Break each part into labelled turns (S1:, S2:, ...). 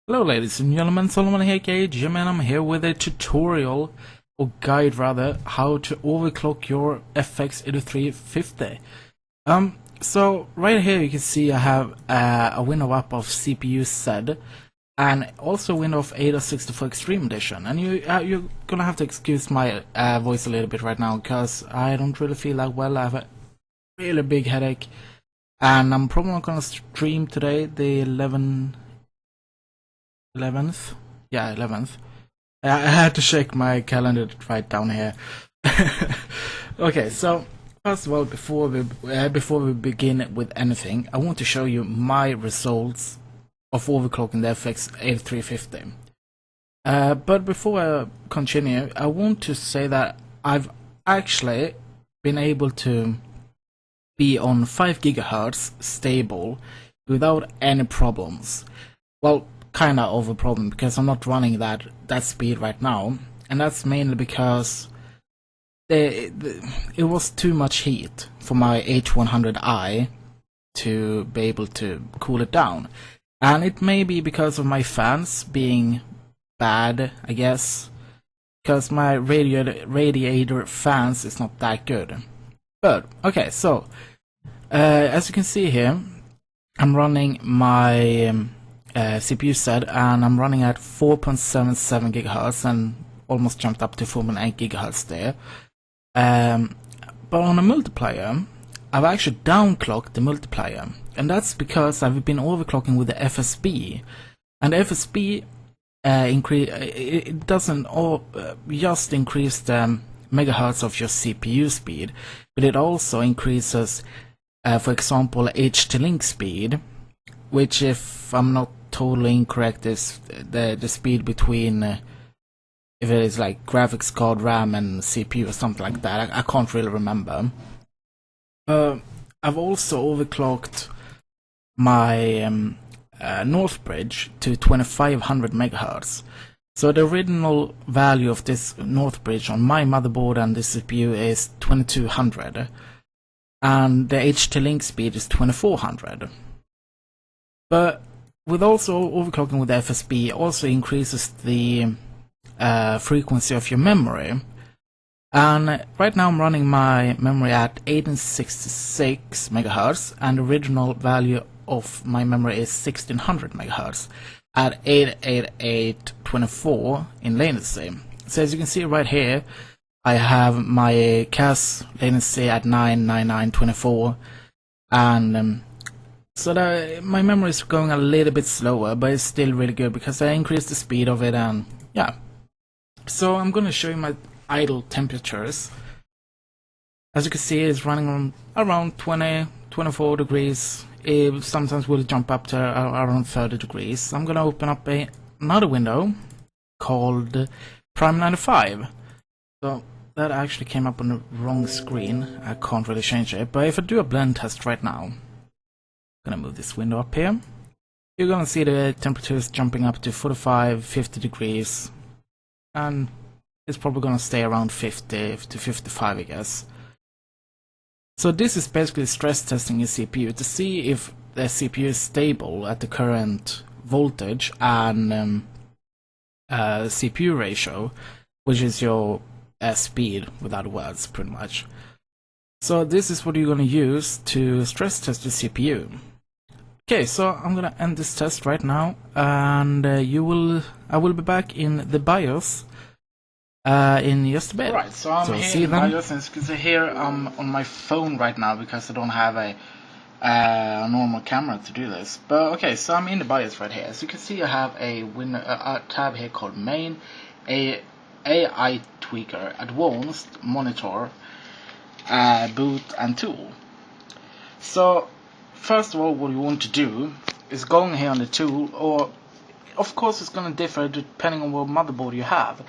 S1: Hello ladies and gentlemen, Solomon here, Jim, and I'm here with a tutorial, or guide rather, how to overclock your FX-8350. So right here you can see I have a window up of CPU Z, and also a window of Asus 64 Extreme Edition. And you're gonna have to excuse my voice a little bit right now, because I don't really feel that well. I have a really big headache, and I'm probably not gonna stream today, the 11th. Yeah, 11th. I had to check my calendar right down here. Okay, so first of all, before we begin with anything, I want to show you my results of overclocking the FX-8350. But before I continue, I want to say that I've actually been able to be on 5 GHz stable without any problems. Well, kinda of a problem, because I'm not running that speed right now, and that's mainly because it was too much heat for my H100i to be able to cool it down, and it may be because of my fans being bad, I guess, because my radiator fans is not that good. But okay, so as you can see here, I'm running my CPU Z, and I'm running at 4.77 GHz and almost jumped up to 4.8 GHz there. But on a multiplier, I've actually downclocked the multiplier, and that's because I've been overclocking with the FSB, and the FSB it doesn't just increase the megahertz of your CPU speed, but it also increases, for example, HT-link speed, which, if I'm not totally incorrect, is the speed between if it is like graphics card, RAM, and CPU or something like that. I can't really remember. I've also overclocked my Northbridge to 2500 megahertz. So the original value of this Northbridge on my motherboard and this CPU is 2200, and the HT-link speed is 2400. But with also overclocking with the FSB also increases the frequency of your memory. And right now I'm running my memory at 1866 MHz, and the original value of my memory is 1600 MHz at 88824 in latency. So as you can see right here, I have my CAS latency at 99924, and so my memory is going a little bit slower, but it's still really good because I increased the speed of it, and yeah. So I'm going to show you my idle temperatures. As you can see, it's running on around 24 degrees. It sometimes will jump up to around 30 degrees. I'm going to open up another window called Prime 95. So that actually came up on the wrong screen. I can't really change it, but if I do a blend test right now, gonna move this window up here, you're gonna see the temperatures jumping up to 45-50 degrees, and it's probably gonna stay around 50 to 55, I guess. So this is basically stress testing your CPU to see if the CPU is stable at the current voltage and CPU ratio, which is your speed, with other words, pretty much. So this is what you're gonna use to stress test your CPU. Okay, so I'm gonna end this test right now, and I will be back in the BIOS in just a bit. Right, so I'm here in BIOS, and as you can see here, I'm on my phone right now because I don't have a normal camera to do this. But okay, so I'm in the BIOS right here. As you can see, I have a tab here called Main, AI Tweaker, Advanced, Monitor, Boot, and Tool. So first of all, what you want to do is go in here on the tool, or of course it's going to differ depending on what motherboard you have.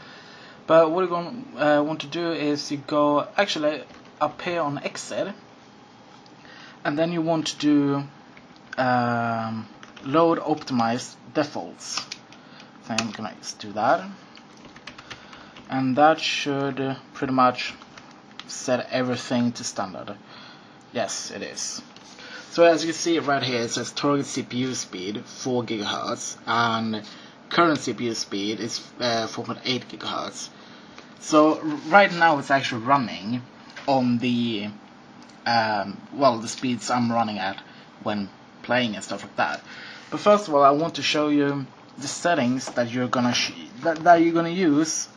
S1: But what you're going to want to do is you go actually up here on Exit, and then you want to do Load Optimized Defaults. So I'm going to do that, and that should pretty much set everything to standard. Yes, it is. So as you can see right here, it says target CPU speed 4 GHz, and current CPU speed is 4.8 GHz. So right now it's actually running on the the speeds I'm running at when playing and stuff like that. But first of all, I want to show you the settings that you're gonna use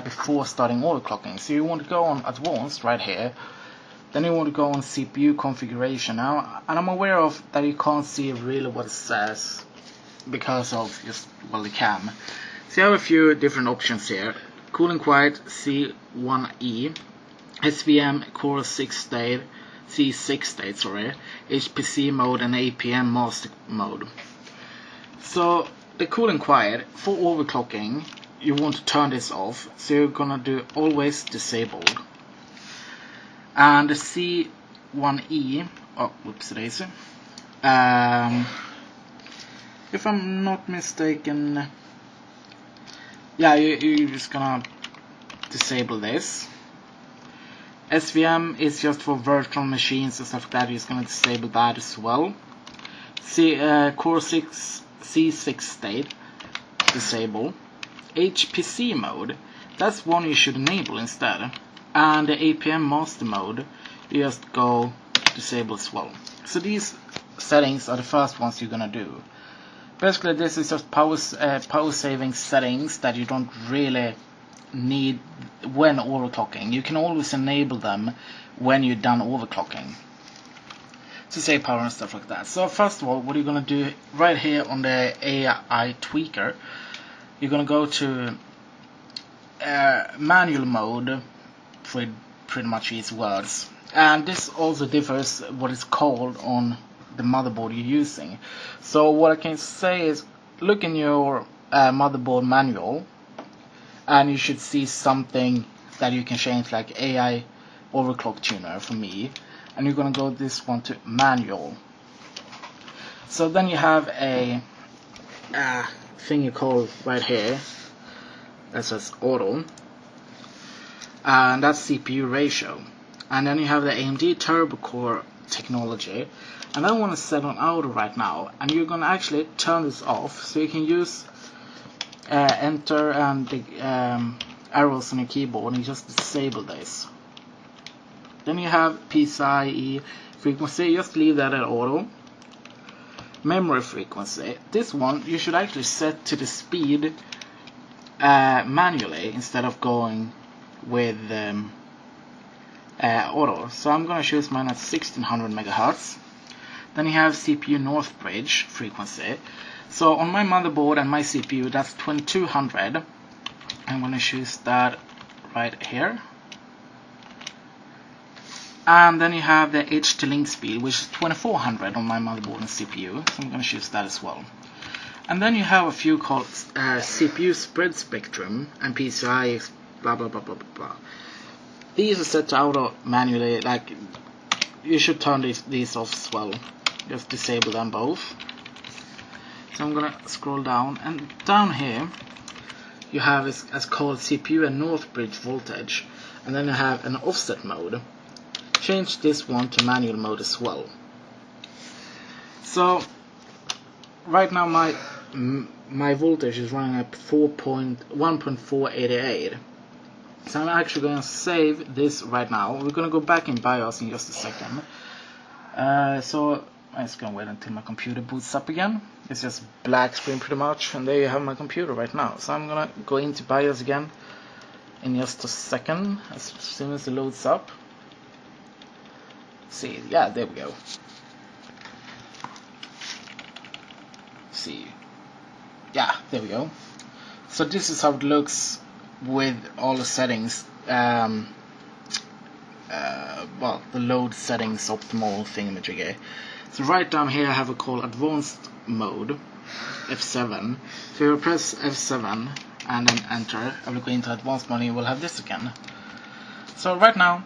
S1: before starting overclocking. So you want to go on Advanced right here. Then you want to go on CPU configuration now, and I'm aware of that you can't see really what it says because of just the cam. So you have a few different options here: Cool and Quiet C1E, SVM Core 6 state, C6 state, HPC mode, and APM master mode. So the Cool and Quiet for overclocking, you want to turn this off. So you're gonna do always disabled. And the C1E, whoops daisy. If I'm not mistaken, yeah, you're just gonna disable this. SVM is just for virtual machines and stuff like that. You're just gonna disable that as well. Core 6 C6 state, disable. HPC mode, that's one you should enable instead. And the APM master mode, you just go disable as well. So these settings are the first ones you're gonna do. Basically, this is just power saving settings that you don't really need when overclocking. You can always enable them when you're done overclocking to save power and stuff like that. So first of all, what you're gonna do right here on the AI tweaker, you're gonna go to manual mode. Pretty much these words, and this also differs what it's called on the motherboard you're using. So what I can say is, look in your motherboard manual, and you should see something that you can change, like AI overclock tuner for me, and you're gonna go this one to manual. So then you have a thing you call right here that says auto, and that's CPU ratio. And then you have the AMD Turbo Core technology, and I want to set on auto right now, and you're gonna actually turn this off, so you can use enter and the arrows on your keyboard, and you just disable this. Then you have Pcie Frequency, just leave that at auto. Memory frequency, this one you should actually set to the speed manually instead of going with auto. So I'm gonna choose mine at 1600 MHz. Then you have CPU Northbridge frequency. So on my motherboard and my CPU, that's 2200. I'm gonna choose that right here. And then you have the HT-Link speed, which is 2400 on my motherboard and CPU. So I'm gonna choose that as well. And then you have a few called CPU spread spectrum and PCI blah blah blah blah blah. These are set to auto manually. Like, you should turn these off as well. Just disable them both. So I'm gonna scroll down, and down here you have as called CPU and Northbridge voltage, and then you have an offset mode. Change this one to manual mode as well. So right now my voltage is running at 1.488. So I'm actually going to save this right now. We're going to go back in BIOS in just a second. So I'm just going to wait until my computer boots up again. It's just black screen pretty much, and there you have my computer right now. So I'm going to go into BIOS again in just a second, as soon as it loads up. See, yeah, there we go. See, yeah, there we go. So this is how it looks with all the settings, the load settings optimal thingamajiggy. So right down here I have a call advanced mode, F7. So you press F7 and then enter. I will go into advanced mode and you will have this again. So right now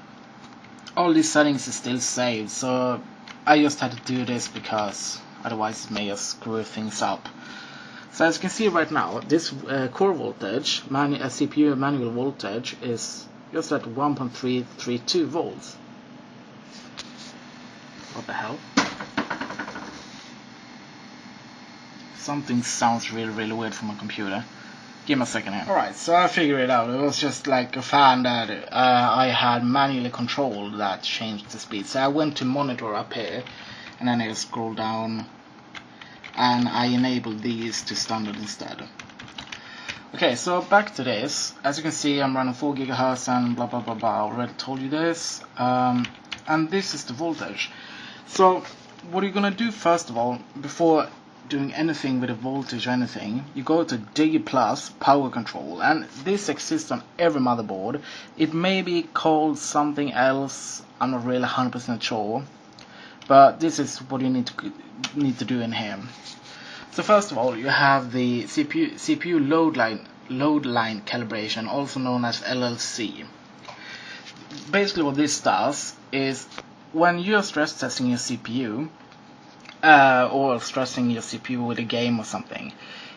S1: all these settings is still saved, so I just had to do this because otherwise it may just screw things up. So as you can see right now, this core voltage, CPU manual voltage, is just at 1.332 volts. What the hell? Something sounds really weird from my computer. Give me a second here. Alright, so I figured it out. It was just like a fan that I had manually controlled that changed the speed. So I went to monitor up here, and then I scroll down, and I enabled these to standard instead. Okay, so back to this. As you can see, I'm running 4 GHz and blah blah blah blah. I already told you this. And this is the voltage. So what you're gonna do first of all, before doing anything with the voltage or anything, you go to D+ power control, and this exists on every motherboard. It may be called something else, I'm not really 100% sure, but this is what you need to do in here. So first of all, you have the CPU load line calibration, also known as LLC. Basically what this does is, when you're stress testing your CPU, or stressing your CPU with a game or something,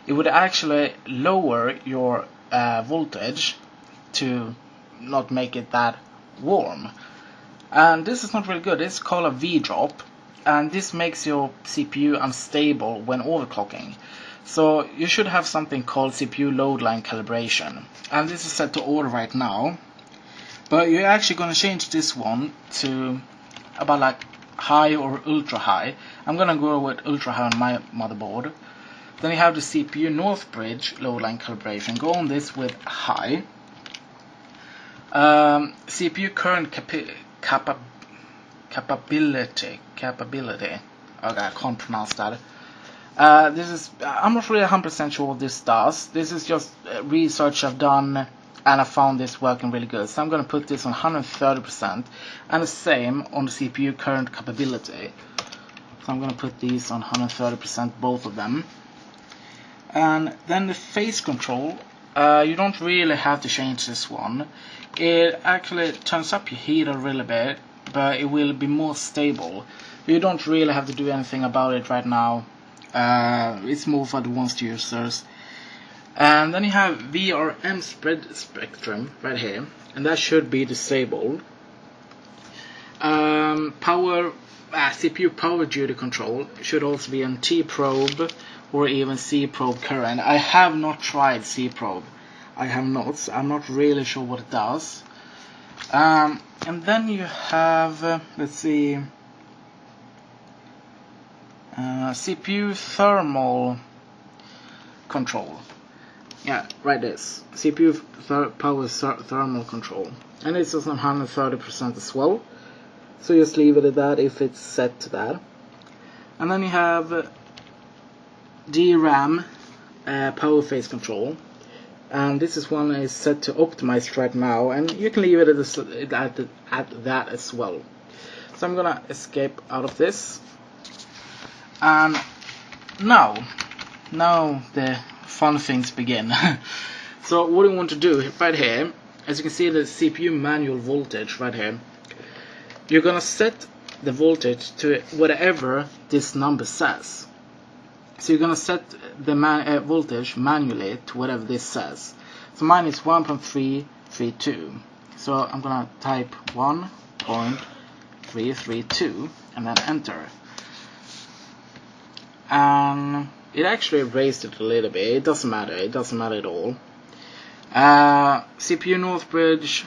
S1: it would actually lower your voltage to not make it that warm. And this is not really good. It's called a V-drop, and this makes your CPU unstable when overclocking. So you should have something called CPU load line calibration, and this is set to order right now. But you're actually going to change this one to about like high or ultra high. I'm gonna go with ultra high on my motherboard. Then you have the CPU Northbridge load line calibration. Go on this with high. CPU current capability. Okay, I can't pronounce that. This is, I'm not really 100% sure what this does. This is just research I've done, and I found this working really good. So I'm going to put this on 130%, and the same on the CPU current capability. So I'm going to put these on 130%, both of them. And then the phase control, you don't really have to change this one. It actually turns up your heat a little bit, but it will be more stable. You don't really have to do anything about it right now. It's more for advanced users. And then you have VRM spread spectrum right here, and that should be disabled. CPU power duty control should also be on T probe or even C probe current. I have not tried C probe. I have not. So I'm not really sure what it does. And then you have let's see, CPU thermal control. Yeah, right, this CPU power thermal control, and it's just on 130% as well. So just leave it at that if it's set to that. And then you have DRAM power phase control, and this is one that is set to optimized right now, and you can leave it at that as well. So I'm gonna escape out of this, and now the fun things begin. So what you want to do right here, as you can see the CPU manual voltage right here, you're gonna set the voltage to whatever this number says. So you're gonna set the voltage manually to whatever this says. So mine is 1.332. So I'm gonna type 1.332 and then enter. And it actually raised it a little bit. It doesn't matter. It doesn't matter at all. CPU Northbridge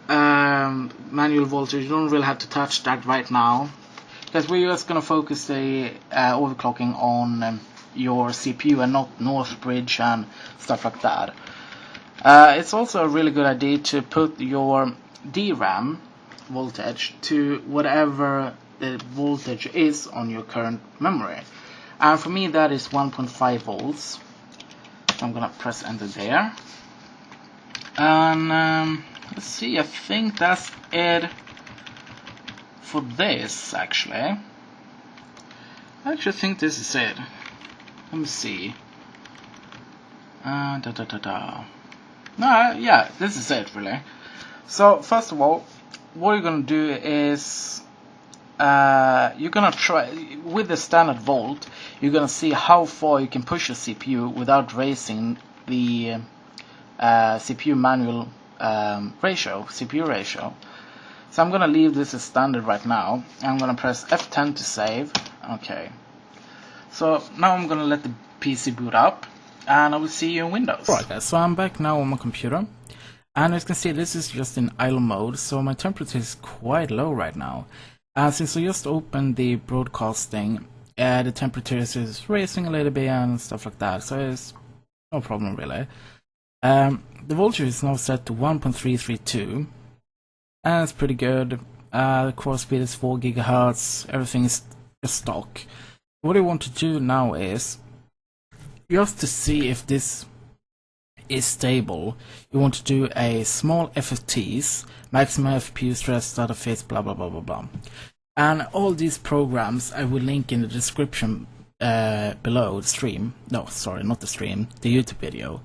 S1: manual voltage. You don't really have to touch that right now, because we're just gonna focus the overclocking on your CPU and not Northbridge and stuff like that. It's also a really good idea to put your DRAM voltage to whatever the voltage is on your current memory. And for me that is 1.5 volts. So I'm gonna press enter there. And let's see, I think that's it for this actually. I actually think this is it. Let me see. No, yeah, this is it really. So first of all, what you're gonna do is you're gonna try with the standard volt. You're gonna see how far you can push your CPU without raising the CPU manual CPU ratio. So I'm gonna leave this as standard right now. I'm gonna press F10 to save. Okay. So now I'm gonna let the PC boot up, and I will see you in Windows. Right guys, so I'm back now on my computer, and as you can see this is just in idle mode, so my temperature is quite low right now. And since I just opened the broadcasting, the temperature is raising a little bit and stuff like that, so it's no problem really. The voltage is now set to 1.332, and it's pretty good. The core speed is 4 GHz, everything is stock. What I want to do now is, just to see if this is stable, you want to do a small FFTs, maximum FPU stress, data phase, blah blah blah blah blah. And all these programs I will link in the description below the stream. No, sorry, not the stream, the YouTube video.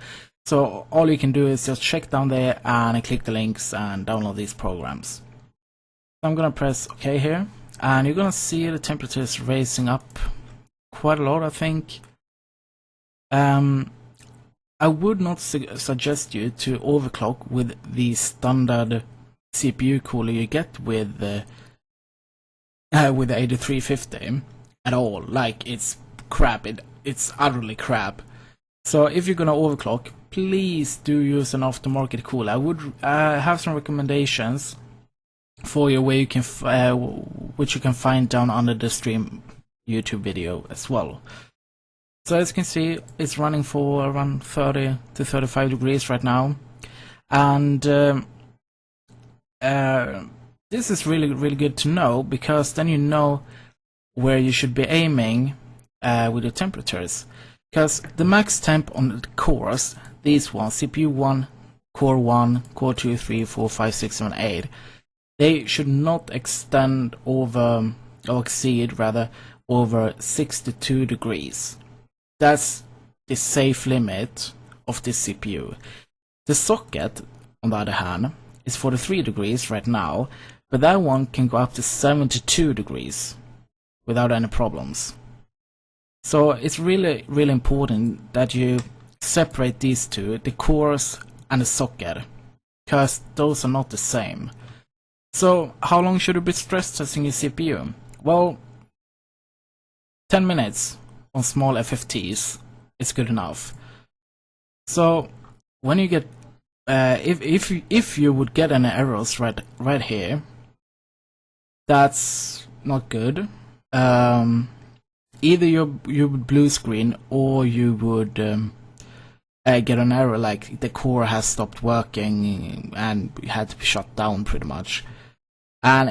S1: So all you can do is just check down there and click the links and download these programs. So I'm gonna press OK here, and you're gonna see the temperature is raising up quite a lot, I think. I would not suggest you to overclock with the standard CPU cooler you get with the 8350 at all. Like, it's crap. It's utterly crap. So if you're gonna overclock, please do use an aftermarket cooler. I would have some recommendations for you where you can which you can find down under the stream YouTube video as well. So as you can see, it's running for around 30 to 35 degrees right now, and this is really good to know, because then you know where you should be aiming with your temperatures. Because the max temp on the cores, these ones, CPU 1, Core 1, Core 2, 3, 4, 5, 6, 7, 8, they should not extend over, or exceed rather, over 62 degrees. That's the safe limit of this CPU. The socket, on the other hand, is 43 degrees right now, but that one can go up to 72 degrees without any problems. So it's really important that you separate these two, the cores and the socket, because those are not the same. So how long should you be stress testing your CPU? Well, 10 minutes on small FFTs is good enough. So when you get if you would get any errors right here, that's not good. Either you would blue screen, or you would get an error like the core has stopped working and had to be shut down pretty much. And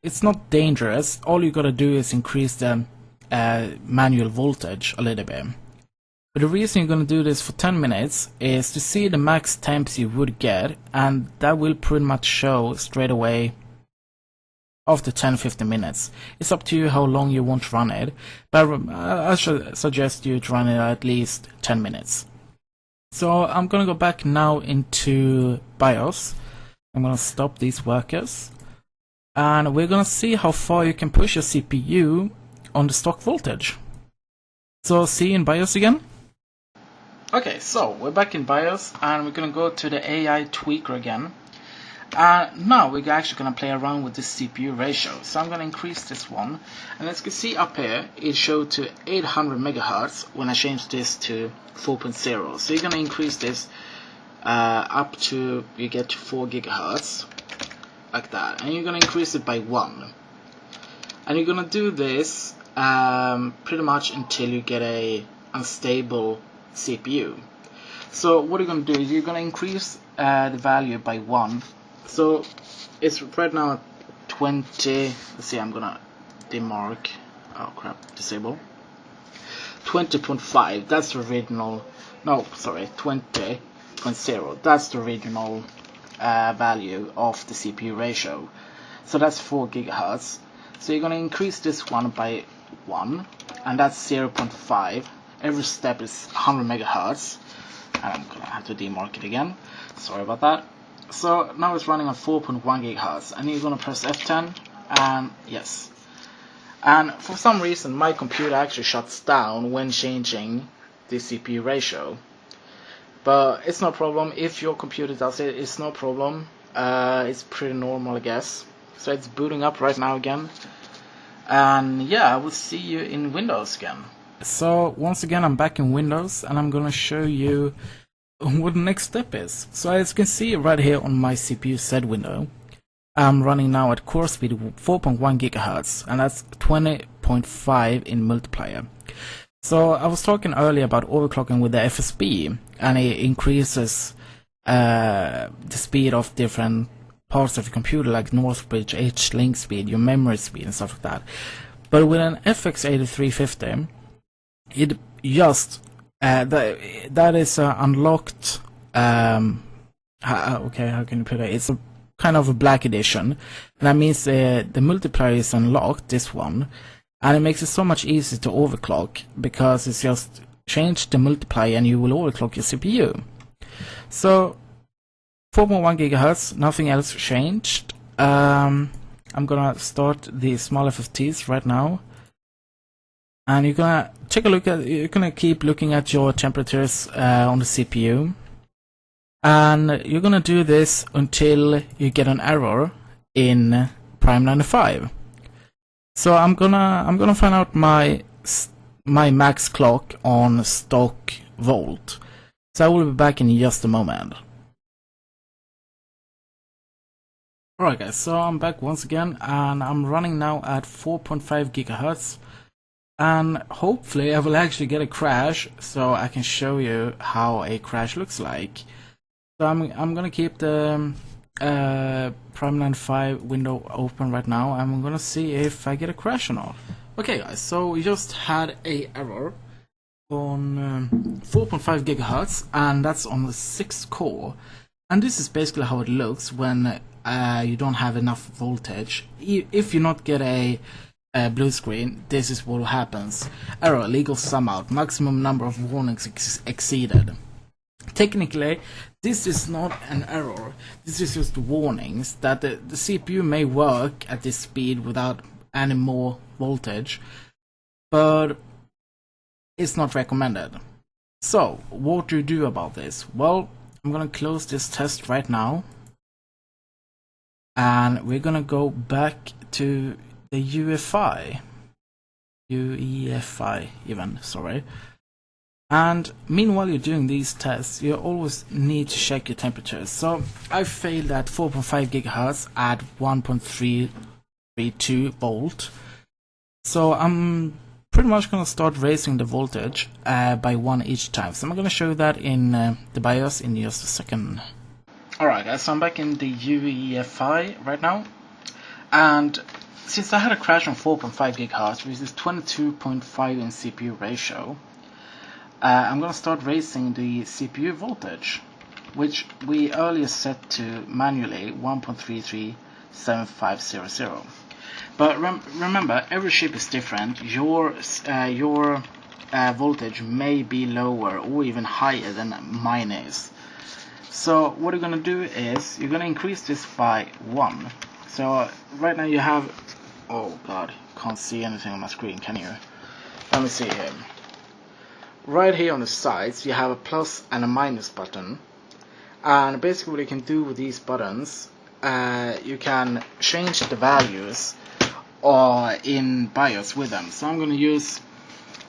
S1: it's not dangerous. All you gotta do is increase the manual voltage a little bit. But the reason you're gonna do this for 10 minutes is to see the max temps you would get, and that will pretty much show straight away after 10-15 minutes. It's up to you how long you want to run it, but I should suggest you to run it at least 10 minutes. So I'm gonna go back now into BIOS. I'm gonna stop these workers, and we're gonna see how far you can push your CPU on the stock voltage. So see you in BIOS again. Okay, so we're back in BIOS, and we're gonna go to the AI tweaker again. Now we're actually going to play around with the CPU ratio. So I'm going to increase this one, and as you can see up here, it showed to 800 megahertz when I change this to 4.0. So you're going to increase this up to, you get to 4 gigahertz, like that, and you're going to increase it by 1. And you're going to do this pretty much until you get a unstable CPU. So what you're going to do is you're going to increase the value by 1. So it's right now at 20. Let's see, I'm gonna demark. Oh crap, disable. 20.5. That's the original. No, sorry, 20.0. That's the original value of the CPU ratio. So that's 4 gigahertz. So you're gonna increase this one by 1, and that's 0.5. Every step is 100 megahertz. And I'm gonna have to demark it again. Sorry about that. So now it's running on 4.1 gigahertz, and you're gonna press F10, and yes. And for some reason my computer actually shuts down when changing the CPU ratio. But it's no problem. If your computer does it, it's no problem. It's pretty normal, I guess. So it's booting up right now again. And yeah, I will see you in Windows again. So once again, I'm back in Windows, and I'm gonna show you what the next step is. So as you can see right here on my CPU set window, I'm running now at core speed 4.1 GHz, and that's 20.5 in multiplier. So I was talking earlier about overclocking with the FSB, and it increases the speed of different parts of your computer, like Northbridge, H-link speed, your memory speed, and stuff like that. But with an FX-8350, it just that is unlocked. Okay, how can you put it? It's a kind of a black edition, and that means the multiplier is unlocked. This one, and it makes it so much easier to overclock because it's just change the multiplier and you will overclock your CPU. So 4.1 GHz, nothing else changed. I'm gonna start the small FFTs right now. And you're gonna take a look at. You're gonna keep looking at your temperatures on the CPU, and you're gonna do this until you get an error in Prime 95. So I'm gonna find out my max clock on stock volt. So I will be back in just a moment. Alright guys, so I'm back once again, and I'm running now at 4.5 GHz. And hopefully I will actually get a crash, so I can show you how a crash looks like. So I'm gonna keep the Prime 95 window open right now, and I'm gonna see if I get a crash or not. Okay guys, so we just had a error on 4.5 GHz, and that's on the 6th core. And this is basically how it looks when you don't have enough voltage. If you not get a blue screen, this is what happens. Error, legal sum out, maximum number of warnings exceeded. Technically, this is not an error. This is just warnings that the CPU may work at this speed without any more voltage, but it's not recommended. So, what do you do about this? Well, I'm gonna close this test right now, and we're gonna go back to the UEFI even, sorry. And meanwhile you're doing these tests, you always need to check your temperatures. So I failed at 4.5 GHz at 1.332 volt. So I'm pretty much gonna start raising the voltage by 1 each time. So I'm gonna show you that in the BIOS in just a second. Alright guys, so I'm back in the UEFI right now, and since I had a crash on 4.5 GHz, which is 22.5 in CPU ratio, I'm gonna start raising the CPU voltage, which we earlier set to manually 1.337500. But remember, every chip is different. Your voltage may be lower or even higher than mine is. So what you're gonna do is you're gonna increase this by 1. So right now you have, oh god, can't see anything on my screen, can you? Let me see here. Right here on the sides you have a plus and a minus button, and basically what you can do with these buttons, you can change the values in BIOS with them. So I'm going to use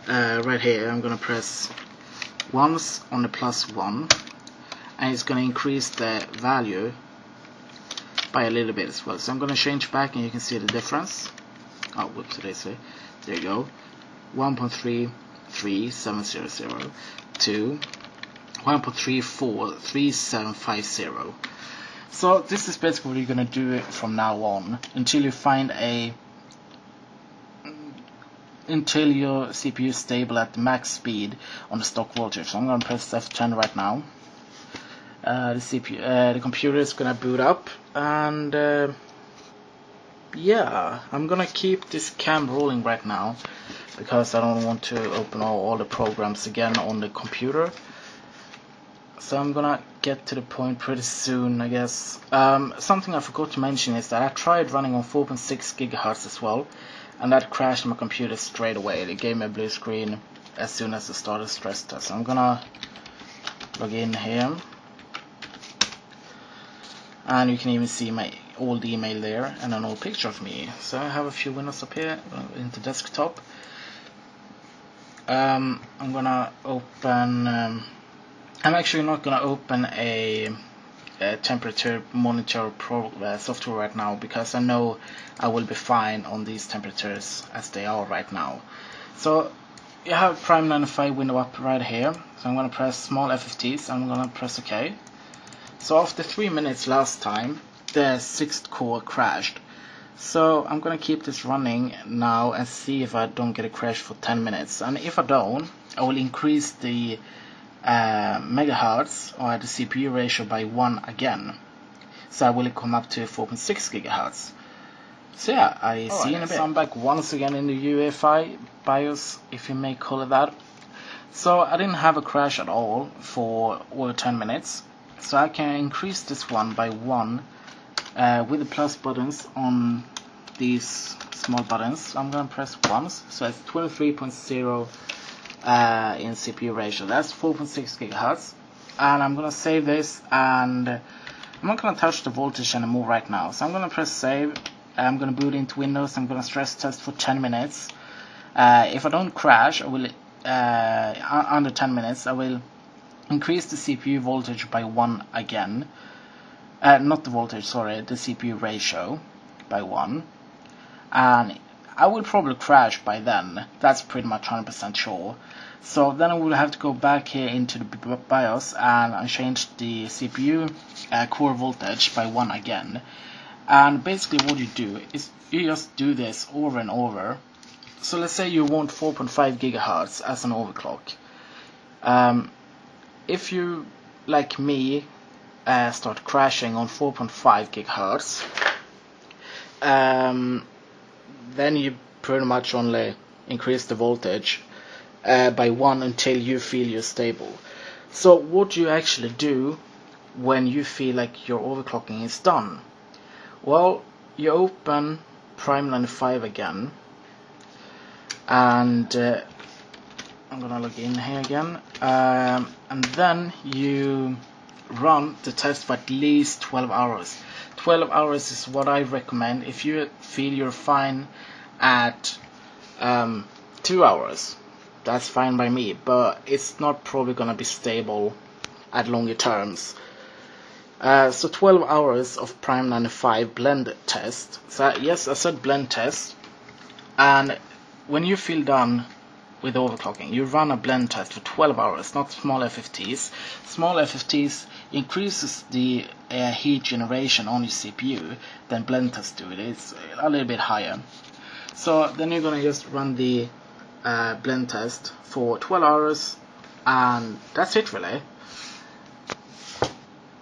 S1: right here, I'm going to press once on the +1, and it's going to increase the value by a little bit as well. So I'm going to change back, and you can see the difference. Oh, whoops, did I say? There you go. 1.33700 to 1.343750. So this is basically what you're going to do from now on until you find until your CPU is stable at the max speed on the stock voltage. So I'm going to press F10 right now. The computer is gonna boot up, and yeah, I'm gonna keep this cam rolling right now because I don't want to open all the programs again on the computer. So I'm gonna get to the point pretty soon, I guess. Something I forgot to mention is that I tried running on 4.6 GHz as well, and that crashed my computer straight away. It gave me a blue screen as soon as I started stress test. So I'm gonna log in here. And you can even see my old email there and an old picture of me. So I have a few windows up here into desktop. I'm gonna open. I'm actually not gonna open a temperature monitor software right now, because I know I will be fine on these temperatures as they are right now. So you have Prime 95 window up right here. So I'm gonna press small FFTs. I'm gonna press OK. So after 3 minutes last time, the 6th core crashed. So I'm gonna keep this running now and see if I don't get a crash for 10 minutes. And if I don't, I will increase the megahertz or the CPU ratio by 1 again. So I will come up to 4.6 gigahertz. So yeah, I see you in a bit. So I'm back once again in the UEFI BIOS, if you may call it that. So I didn't have a crash at all for over 10 minutes. So I can increase this one by 1 with the plus buttons on these small buttons. I'm gonna press once, so it's 23.0 in CPU ratio. That's 4.6 gigahertz. And I'm gonna save this, and I'm not gonna touch the voltage anymore right now. So I'm gonna press save. I'm gonna boot into Windows. I'm gonna stress test for 10 minutes. If I don't crash, I will under 10 minutes. I will increase the CPU voltage by 1 again. Not the voltage, sorry, the CPU ratio by 1. And I will probably crash by then. That's pretty much 100% sure. So then I will have to go back here into the BIOS and change the CPU core voltage by 1 again. And basically what you do is you just do this over and over. So let's say you want 4.5 gigahertz as an overclock. If you, like me, start crashing on 4.5 gigahertz, then you pretty much only increase the voltage by 1 until you feel you're stable. So what you actually do when you feel like your overclocking is done? Well, you open Prime 95 again, and I'm gonna log in here again, and then you run the test for at least 12 hours. 12 hours is what I recommend. If you feel you're fine at 2 hours, that's fine by me, but it's not probably gonna be stable at longer terms. So 12 hours of Prime 95 blend test. So yes, I said blend test. And when you feel done with overclocking, you run a blend test for 12 hours, not small FFTs. Small FFTs increases the heat generation on your CPU, then blend test do it. It's a little bit higher. So then you're gonna just run the blend test for 12 hours, and that's it really.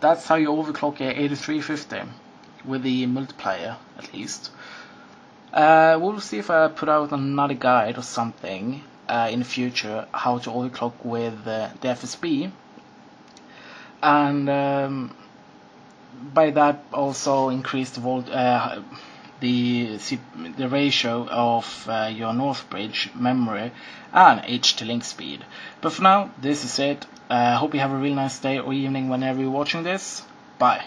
S1: That's how you overclock a 8350 with the multiplier, at least. We'll see if I put out another guide or something in the future how to overclock with the FSB, and by that also increase the the ratio of your Northbridge memory and HT link speed. But for now, this is it. Hope you have a really nice day or evening whenever you're watching this. Bye.